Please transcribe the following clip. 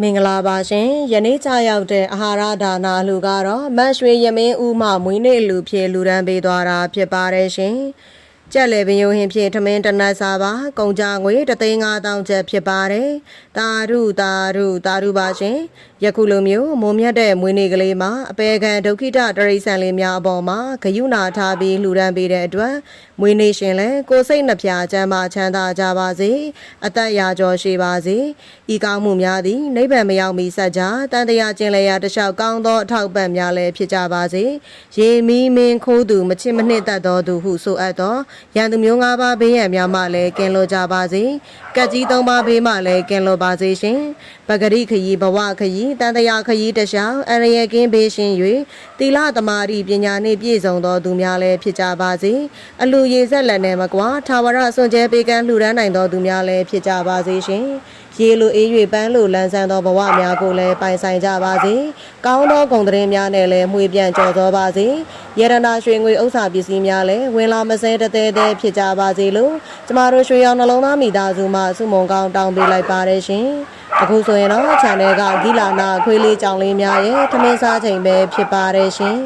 မင်္ဂလာပါရှင်ယနေ့ကြာရောက်တဲ့အာဟာရဒါနာလူကတော့မတ်ရွှေရမင်းဦးမှမွေးနေ့လူဖြစ်လူဒန်းပေးသွားတာဖြစ်ပါတယ်ရှင်ကြက်လေပင်ယိုဟင်ဖြင့်ထမင်းတနတ်စားပါကုန်ကြငွေ3,500ကျပ်ဖြစ်ပါတယ်တာရုပါရှင်ယခုလိုမျိုးမုံမြတ်တဲ့မွေးနေ့ကလေးမှာအပေခံဒုက္ခိတတရိษံလေးများအပေါ်မှာဂယုဏထားပြီးလှူဒန်းပေးတဲ့အတွက်မွေးနေ့ရှင်လည်းကိုယ်စိတ်နှပြချမ်းသာချမ်းသာကြပါစေအသက်ရာကျော်ရှိပါစေဤကောင်းမှုများသည်နိဗ္ဗာန်မရောက်မီဆက်ကြတန်တရားကျင်လျာတလျှောက်ကောင်းသောအထောက်ပံ့များလည်းဖြစ်ကြပါစေရေမီမင်းခိုးသူမချစ်မနှစ်သက်သောသူဟုဆိုအပ်သောရန်သူမျိုး၅ပါးဘေးရန်များမှလည်းကင်းလွတ်ကြပါစေကက်ကြီး၃ပါးဘေးမှလည်းကင်းလွတ်ပါစေရှင်ပဂရိခရီဘဝခရီတန်တရားခရီတခြားအရယကင်းဘေးရှင်၍သီလသမာဓိပညာနှင့်ပြည့်စုံသောသူများလည်းဖြစ်ကြပါစေအလူရေဆက်လက်နဲ့မကွာထာဝရစွန့်ကြဲပေးကမ်းလှူဒန်းနိုင်သောသူများလည်းဖြစ်ကြပါစေရှင်ရေလိုအေး၍ပန်းလိုလန်းဆန်းသောဘဝများကိုလည်းပိုင်ဆိုင်ကြပါစေကောင်းသောဂုဏ်သတင်းများနဲ့လည်းမှွေပြန်ကြော်သောပါစေယရနာရွှေငွေဥစ္စာပစ္စည်းများလည်းဝင်လာမစဲတသေးသေးဖြစ်ကြပါစေလို့ကျမတို့ရွှေရောင်နှလုံးသားမိသားစုမှဆုမွန်ကောင်းတောင်းပေးလိုက်ပါတယ်ရှင်အခုဆိုရင်တော့ channel ကဂီလာနာခွေးလေးကြောင်လေးများရဲ့ထမင်းစားချိန်ပဲဖြစ်ပါတယ်ရှင်